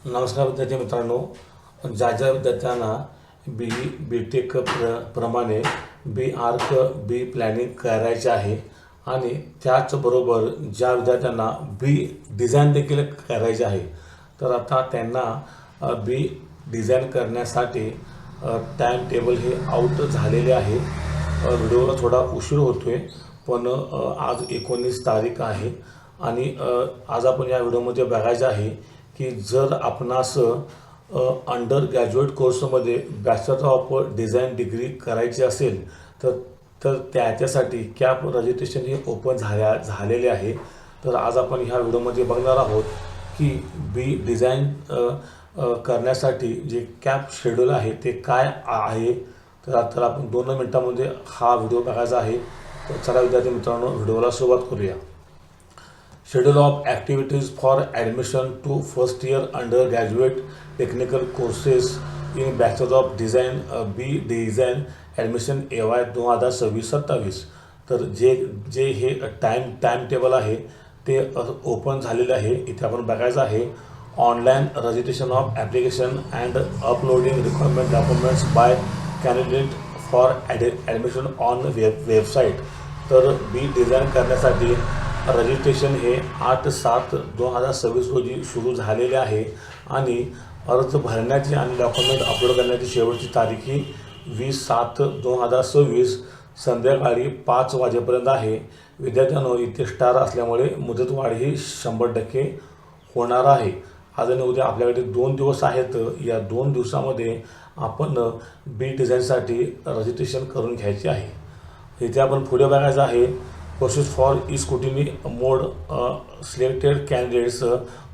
नमस्कार विद्यार्थी मित्रांनो, ज्या विद्यार्थ्यांना बी टेक प्रमाणे बी आर्क बी प्लॅनिंग करायचे आहे आणि त्याचबरोबर ज्या विद्यार्थ्यांना बी डिझाईन देखील करायचे आहे, तर आता त्यांना बी डिझाईन करण्यासाठी टाईम टेबल हे आउट झालेले आहे। व्हिडिओला थोडा उशीर होतो आहे, पण आज 19 तारीख आहे आणि आज आपण या व्हिडिओमध्ये बघायचं आहे की जर आपणास अंडर ग्रॅज्युएट कोर्समध्ये बॅचलर ऑफ डिझाईन डिग्री करायची असेल तर तर त्याच्यासाठी कॅप रजिस्ट्रेशन हे ओपन झालेले आहे। तर आज आपण ह्या व्हिडिओमध्ये बघणार आहोत की बी डिझाईन करण्यासाठी जे कॅप शेड्यूल आहे ते काय आहे। तर आपण 2 मिनिटांमध्ये हा व्हिडिओ बघायचा आहे। तर चला विद्यार्थी मित्रांनो, व्हिडिओला सुरुवात करूया। Schedule of activities for admission to first year undergraduate technical courses in Bachelor of Design B Design Admission AY 2026-27। तर जे हे टाइम टेबल आहे ते ओपन झालेले आहे। इथे आपण बघायचं आहे online registration of application and uploading requirement documents by candidate for admission on website. तर बी डिझाईन करण्यासाठी रजिस्ट्रेशन हे 8/7/2026 रोजी सुरू झालेले आहे आणि अर्ज भरण्याची आणि डॉक्युमेंट अपलोड करण्याची शेवटची तारीख ही 20/7/2026 संध्याकाळी 5 वाजेपर्यंत आहे। विद्यार्थ्यांनो, इथे स्टार असल्यामुळे मुदतवाढ ही 100% होणार आहे। आज आणि उद्या आपल्याकडे 2 दिवस आहेत। या 2 दिवसामध्ये आपण बी डिझाईनसाठी रजिस्ट्रेशन करून घ्यायचे आहे। इथे आपण पुढे बघायचं आहे process for E scrutiny mode selected candidates,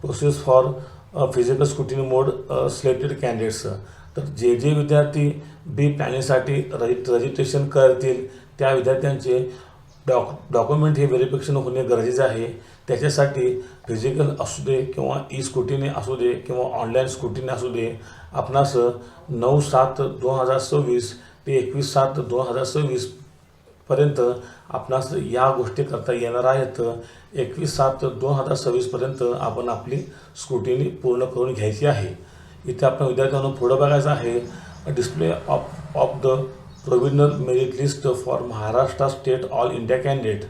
process for physical scrutiny mode selected candidates. तर जे विद्यार्थी बी प्लॅनिंगसाठी रजिस्ट्रेशन करतील त्या विद्यार्थ्यांचे डॉक्युमेंट हे व्हेरिफिकेशन होणे गरजेचे आहे। त्याच्यासाठी फिजिकल असू दे किंवा ई स्क्रुटिनी असू दे किंवा ऑनलाईन स्क्रुटिनी असू दे, आपणास 9/7/2026 ते 21/7/2026 पर्यंत आपणास या गोष्टी करता येणार आहेत। 21/7/2026 पर्यंत आपण आपली स्क्रुटिनी पूर्ण करून घ्यायची आहे। इथे आपण विद्यार्थ्यांना पुढे बघायचं आहे display of the provisional merit list for Maharashtra state all India candidate.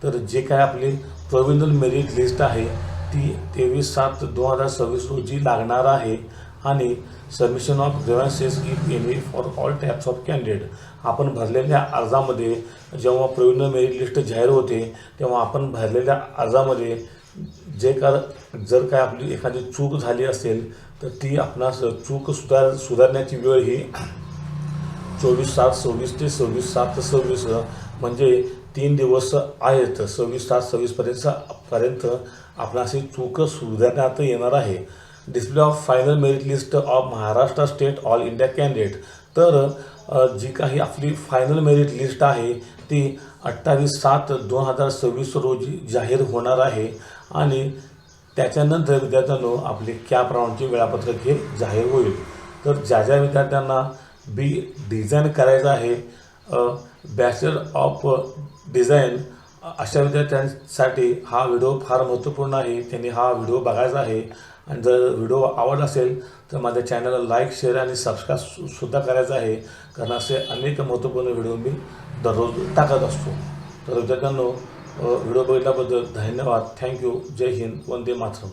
तर जे काय आपली प्रोव्हिजनल मेरिट लिस्ट आहे ती 23/7/2026 रोजी लागणार आहे आणि submission of grievances if any for all types of candidate. आपण भरलेल्या अर्जामध्ये जेव्हा प्रोव्हिजनल मेरिट लिस्ट जाहीर होते तेव्हा आपण भरलेल्या अर्जामध्ये जर काय आपली एखादी चूक झाली असेल तर ती आपणास चूक सुधारण्याची वेळ ही 24/7/26 ते 26/7/26 म्हणजे 3 दिवस आहेत। 26/7/26 पर्यंत आपणास ही चूक सुधारण्यात येणार आहे। Display of final merit list of Maharashtra state all India candidate. तर जी काही आपली फायनल मेरिट लिस्ट आहे ती 28/7/2026 रोजी जाहीर होणार आहे आणि त्याच्यानंतर विद्यार्थ्यांनो आपले कॅप राऊंडचे वेळापत्रक हे जाहीर होईल। तर ज्या विद्यार्थ्यांना बी डिझाईन करायचं आहे, बॅचलर ऑफ डिझाईन, अशा विद्यार्थ्यांसाठी हा व्हिडिओ फार महत्त्वपूर्ण आहे। त्यांनी हा व्हिडिओ बघायचा आहे आणि जर व्हिडिओ आवडला असेल तर माझ्या चॅनलला लाईक, शेअर आणि सबस्क्राईब सुद्धा करायचं आहे, कारण असे अनेक महत्त्वपूर्ण व्हिडिओ मी दररोज टाकत असतो। तर विद्यार्थ्यांनो, व्हिडिओ बघितल्याबद्दल धन्यवाद। थँक्यू। जय हिंद, वंदे मातरम।